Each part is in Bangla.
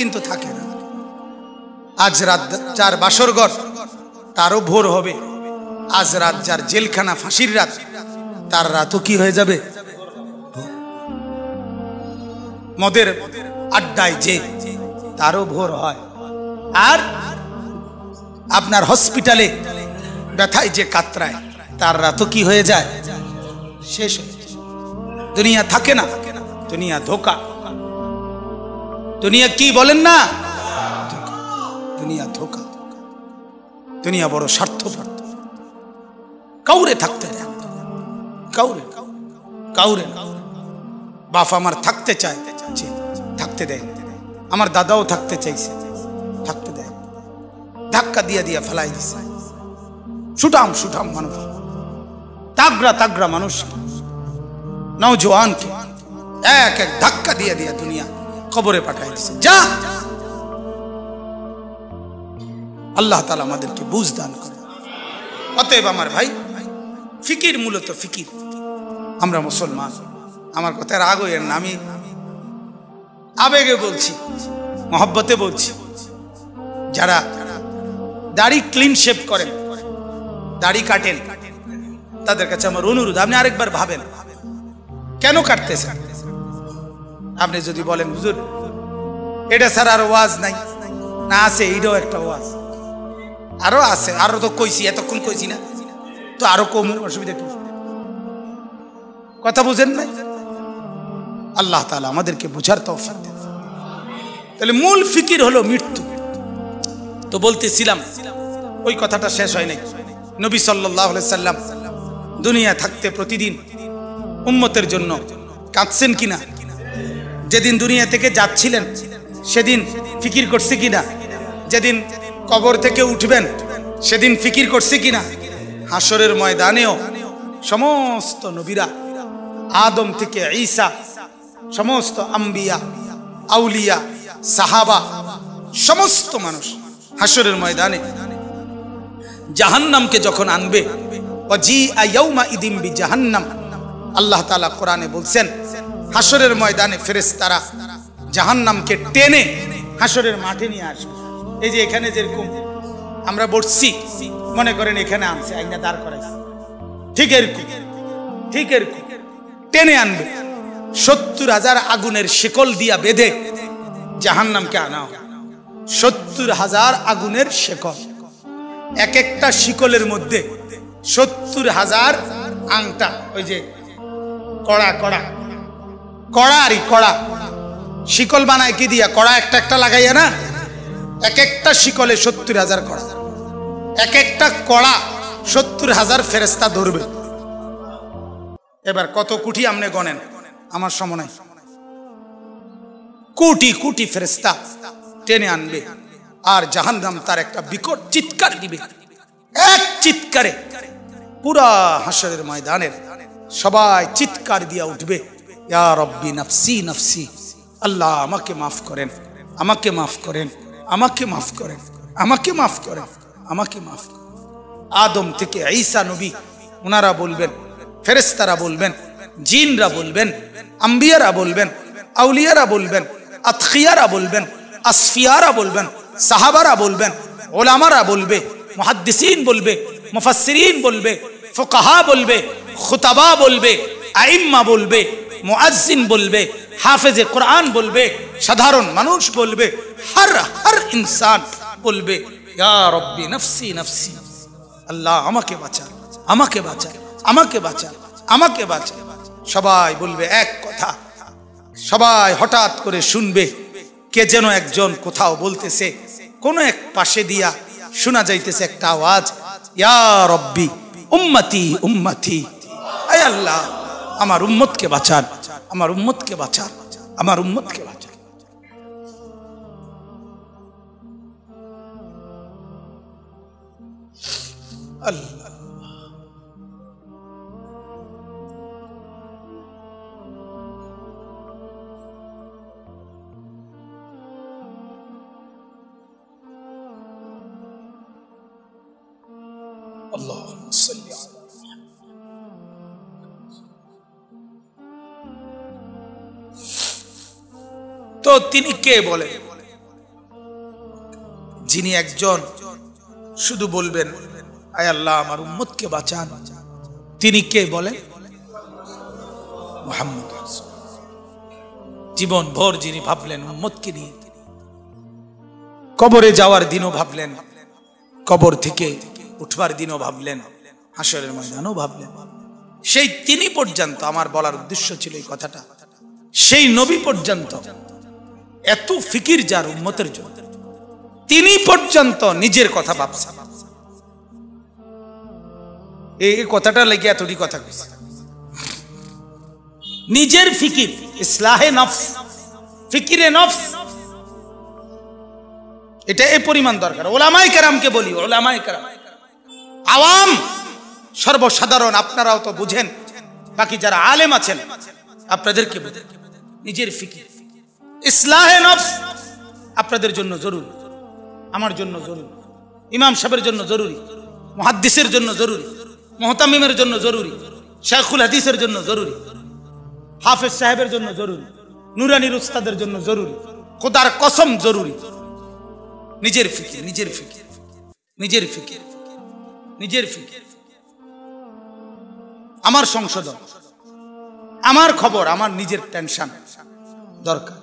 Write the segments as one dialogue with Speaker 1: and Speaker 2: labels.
Speaker 1: কিন্তু থাকে না। আজ রাত যার বাসর ঘর তারও ভোর হবে, আজ রাত যার জেলখানা ফাঁসির রাত তার রাতও কি হয়ে যাবে? মদের আড্ডায় যে তারও ভোর হয়। আর আপনার হসপিটালে ব্যথায় যে কাতরায় তার রাতও কি হয়ে যায়? শেষ হয়ে যায়। দুনিয়া থাকে না, দুনিয়া ধোকা। দুনিয়া কি বলেন না? দুনিয়া ধোকা। দুনিয়া বড় স্বার্থপর, কাউরে থাকতে দেয়, কাউরে কাউরে না। বাপ আমার থাকতে চায়, থাকতে দেয়। আমার দাদাও থাকতে চাইছে, থাকতে দেয়। ধাক্কা দিয়া দিয়া ফেলাই দিছে। সুঠাম সুঠাম মানুষ, তাগড়া তাগড়া মানুষ, নওজোয়ানকে এক এক ধাক্কা দিয়ে দিয়া দুনিয়া কবরে পাঠাই দিছে। যা, আল্লাহ তাআলা আমাদেরকে বুঝ দান করে। অতএব আমার ভাই, ফিকির মূলত ফিকির। আমরা মুসলমান, আমার কথা রাগ হইয়েন না, আমি আবেগে বলছি, মহব্বতে বলছি। যারা দাড়ি ক্লিন শেভ করেন, দাড়ি কাটেন, তাদের কাছে আমার অনুরোধ, আপনি আরেকবার ভাবেন কেন কাটতেছেন। আপনি যদি বলেন হুজুর এটা ছাড়া আর ওয়াজ নাই, না আছে, এইটাও একটা ওয়াজ, আরো আছে, আরো তো কইছি, এতক্ষণ কইছি না তো, আরো কম, অসুবিধা কি? কথা বুঝেন নাই? আল্লাহ তাআলা আমাদেরকে বুঝার তৌফিক দেন। তাহলে মূল ফিকির হলো মৃত্যু। তো বলতেছিলাম, ওই কথাটা শেষ হয় নাই। নবী সাল্লাল্লাহু আলাইহি সাল্লাম দুনিয়া থাকতে প্রতিদিন উম্মতের জন্য কাঁদছেন কিনা? যেদিন দুনিয়া থেকে যাচ্ছিলেন সেদিন ফিকির করছে কিনা? যেদিন কবর থেকে উঠবেন সেদিন ফিকির করছে কিনা? হাসরের ময়দানেও সমস্ত নবীরা, আদম থেকে ঈসা, সমস্ত আম্বিয়া, আউলিয়া, সাহাবা, সমস্ত মানুষ হাসরের ময়দানে জাহান্নামকে যখন আনবে, ওয়াজিআ ইয়াউমা ইদিম বিজাহান্নাম, আল্লাহ তাআলা কোরআনে বলছেন হাসরের ময়দানে ফেরেশতারা জাহান্নামকে টেনে হাসরের মাঠে নিয়ে আসবে। এই যে এখানে যেরকম আমরা বসছি, মনে করেন এখানে আনছে, আইনা দাঁড় করাইছে, ঠিক এরকম, ঠিক এরকম টেনে আনবে। ৭০,০০০ আগুনের শিকল দিয়া বেঁধে জাহান্নামকে আনা হবে। ৭০,০০০ আগুনের শিকল, এক একটা শিকলের মধ্যে ৭০,০০০ আংটা, ওই যে কড়া কড়া কড়া আরই কড়া, শিকল বানায় কি দিয়া? কড়া একটা একটা লাগাইয়া না, এক একটা শিকলে ৭০,০০০ কড়া, এক একটা কড়া ৭০,০০০ ফেরেশতা ধরবে। এবার কত কোটি আপনি গণেন, আমার সময় নাই। কোটি কোটি ফেরেশতা টেনে আনবে, আর জাহান্নাম তার একটা বিকট চিৎকার দিবে। এক চিৎকারে পুরা হাসরের ময়দানের সবাই চিৎকার দিয়া উঠবে, ইয়া রব্বি নাফসি নাফসি, আল্লাহ আমাকে মাফ করেন, আমাকে মাফ করেন, আমাকে মাফ করেন, আমাকে মাফ করেন, আমাকে মাফ করেন। আদম থেকে ঈসা নবী, ওনারা বলবেন, ফেরেশতারা বলবেন, জিনরা বলবেন, আম্বিয়ারা বলবেন, আউলিয়ারা বলবেন, আতকিয়ারা বলবেন, আসফিয়ারা বলবেন, সাহাবারা বলবেন, ওলামারা বলবে, মুহাদ্দিসিন বলবে, মুফাসসিরিন বলবে, ফুকাহা বলবে, খুতাবা বলবে, আইম্মা বলবে, মুয়াজ্জিন বলবে, হাফেজে কোরআন বলবে, সাধারণ মানুষ বলবে, হর ইনসান বলবে, ইয়া রব্বি নাফসি নাফসি, আল্লাহ আমাকে বাঁচান, আমাকে বাঁচান, আমাকে বাঁচান, আমাকে বাঁচান। সবাই বলবে এক কথা। সবাই হঠাৎ করে শুনবে কে যেন একজন কোথাও বলতেছে, কোন এক পাশে দিয়া শোনা যাইতেছে একটা আওয়াজ, ইয়া রব্বি উম্মতি উম্মতি, আয় আল্লাহ আমার উম্মতকে বাঁচান, আমার উম্মতকে বাঁচান, আমার উম্মতকে বাঁচান। আল্লাহ আল্লাহুম্মা সাল্লি আলা। তো তিনি কে বলেন? যিনি একজন শুধু বলবেন আয় আল্লাহ আমার উম্মতকে বাঁচান, তিনি কে বলেন? মুহাম্মদ রাসূল। জীবন ভর যিনি ভাবলেন উম্মতকে নিয়ে, কবরে যাওয়ার দিনও ভাবলেন, কবর থেকে উঠবার দিনও ভাবলেন, হাসরের ময়দানও ভাবলেন। সেই তিনি পর্যন্ত, আমার বলার উদ্দেশ্য ছিল এই কথাটা, সেই নবী পর্যন্ত এত ফিকির যার উম্মতের জন্য, তিনি পর্যন্ত নিজের কথা ভাবছেন। এই কথাটা লেগে এতটি কথা কইছে। নিজের ফিকির, ইসলাহে নফস, ফিকিরে নফস, এটা এই পরিমাণ দরকার। ওলামায়ে কেরামকে বলি, ওলামায়ে কেরাম, আওয়াম সর্বসাধারণ আপনারাও তো বুঝেন, বাকি যারা আলেম আছেন আপনাদেরকে বুঝেন, নিজের ফিকির, ইসলাহে নফস আপনাদের জন্য জরুরি, আমার জন্য জরুরি, ইমাম সাহেবের জন্য জরুরি, মুহাদ্দিসের জন্য জরুরি, মুহতামিমের জন্য জরুরি, শাইখুল হাদিসের জন্য জরুরি, হাফেজ সাহেবের জন্য জরুরি, নুরানির উস্তাদের জন্য জরুরি, খোদার কসম জরুরি। নিজের ফিকির, নিজের ফিকির, নিজের ফিকির, নিজের ফিকির, আমার সংশোধন, আমার খবর, আমার নিজের টেনশন দরকার।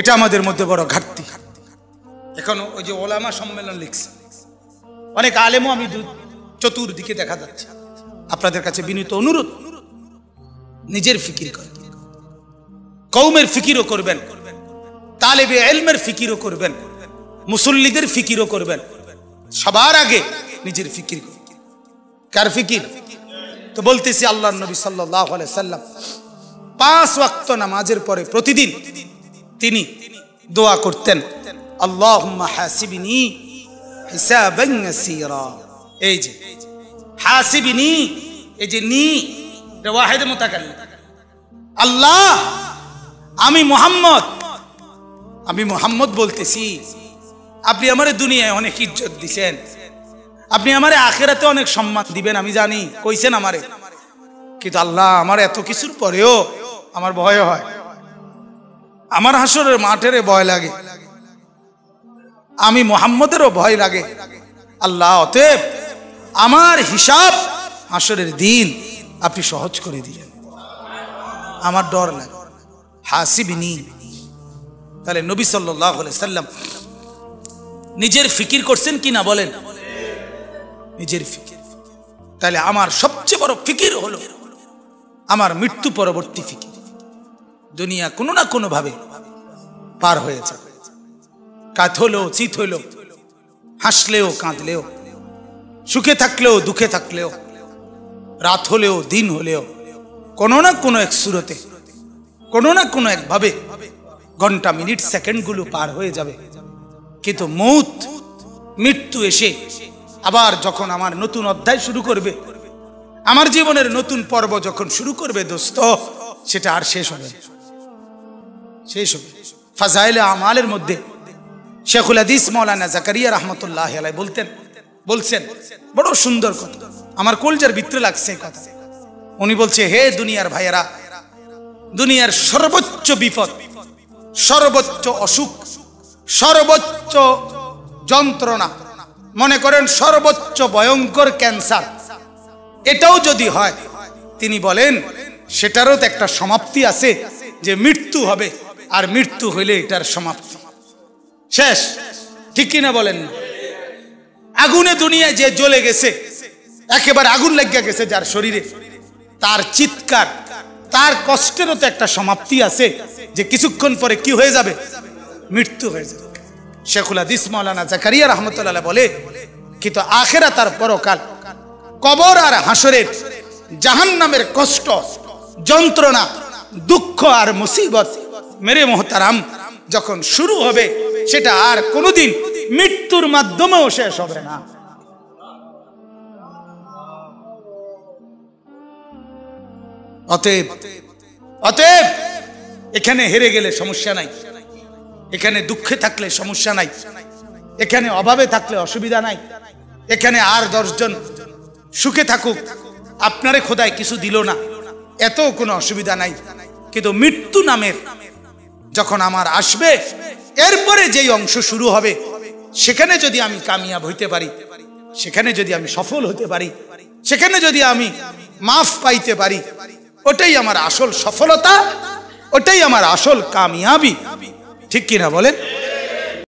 Speaker 1: এটা আমাদের মধ্যে বড় ঘাটতি। এখন ওই যে ওলামা সম্মেলন লিখছে, অনেক আলেমও আমি চতুর্দিকে দেখা যাচ্ছে। আপনাদের কাছে বিনীত অনুরোধ, নিজের ফিকির করেন, কওমের ফিকিরও করবেন, তালেবে ইলমের ফিকিরও করবেন, মুসল্লিদের ফিকিরও করবেন। সবার আগে নিজের ফিকির করবেন। কার ফিকির? তো বলতেছি আল্লাহর নবী সাল্লাল্লাহু আলাইহি সাল্লাম 5 ওয়াক্ত নামাজের পরে প্রতিদিন তিনি দোয়া করতেন, আল্লাহুম্মা হাসিবনি হিসাবান ইয়াসীরা। এই যে হাসিবনি, এই যে নি, এটা ওয়াহিদ মুতাকাল্লিম। আল্লাহ আমি মুহাম্মদ বলতেছি, আপনি আমারে দুনিয়ায় অনেক ইজ্জত দিছেন, আপনি আমারে আখিরাতে অনেক সম্মান দিবেন, আমি জানি, কইছেন আমারে, কিন্তু আল্লাহ আমার এত কিছুর পরেও আমার ভয় হয়, আমার হাসরের মাঠের ভয় লাগে, আমি মুহাম্মদেরও ভয় লাগে। আল্লাহ অতএব আমার হিসাব হাসরের দিন আপনি সহজ করে দিলেন, আমার ডর লাগে। হাসিবনি। তাহলে নবী সাল্লাল্লাহু আলাইহি সাল্লাম নিজের ফিকির করছেন কি না বলেন? নিজের ফিকির। তাহলে আমার সবচেয়ে বড় ফিকির হলো আমার মৃত্যু পরবর্তী ফিকির। দুনিয়া কোনো না কোনো ভাবে পার হয়ে যাবে, কাত হলেও চিত হলেও, হাসলেও কাঁদলেও, সুখে থাকলেও দুঃখে থাকলেও, রাত হলেও দিন হলেও, কোনো না কোনো এক সুরতে, কোনো না কোনো একভাবে ঘন্টা মিনিট সেকেন্ডগুলো পার হয়ে যাবে। কিন্তু মৃত্যু এসে আবার যখন আমার নতুন অধ্যায় শুরু করবে, আমার জীবনের নতুন পর্ব যখন শুরু করবে দোস্ত, সেটা আর শেষ হবে, শেষ হবে। ফাজাইলে আমালের মধ্যে শেখুল হাদিস মাওলানা জাকারিয়া রাহমাতুল্লাহি আলাইহি বলছেন বড় সুন্দর কথা, আমার কলজার ভিতরে লাগছে কথা। উনি বলছে, হে দুনিয়ার ভাইয়েরা, দুনিয়ার সর্বোচ্চ বিপদ, সর্বোচ্চ অসুখ, সর্বোচ্চ যন্ত্রণা, মনে করেন সর্বোচ্চ ভয়ঙ্কর ক্যান্সার, এটাও যদি হয়, তিনি বলেন সেটারও তো একটা সমাপ্তি আছে, যে মৃত্যু হবে, আর মৃত্যু হইলে এটার সমাপ্তি শেষ। ঠিক কিনা বলেন? আগুনে দুনিয়ায় যে জ্বলে গেছে, একেবারে আগুন লাগিয়া গেছে যার শরীরে, তার চিৎকার, তার কষ্টেরও তো একটা সমাপ্তি আছে, যে কিছুক্ষণ পরে কি হয়ে যাবে? মৃত্যু হয়ে যাবে। শেখুল হাদিস মাওলানা জাকারিয়া রাহমাতুল্লাহ বলে, কিন্তু আখিরাত আর পরকাল, কবর আর হাসরের জাহান্নামের কষ্ট, যন্ত্রণা, দুঃখ আর মুসিবত, মেরে মোহতারাম, যখন শুরু হবে সেটা আর কোনোদিন মৃত্যুর মাধ্যমেও শেষ হবে না। অতএব এখানে হেরে গেলে সমস্যা নাই, এখানে দুঃখে থাকলে সমস্যা নাই, এখানে অভাবে থাকলে অসুবিধা নাই, এখানে আর 10 জন সুখে থাকুক, আপনারে খোদায় কিছু দিল না, এত কোনো অসুবিধা নাই। কিন্তু মৃত্যু নামের যখন আমার আসবে, এরপরে যেই অংশ শুরু হবে সেখানে যদি আমি কামিয়াব হইতে পারি, সেখানে যদি আমি সফল হতে পারি, সেখানে যদি আমি মাফ পাইতে পারি, ওটাই আমার আসল সফলতা, ওটাই আমার আসল কামিয়াবি। ঠিক কিনা বলেন?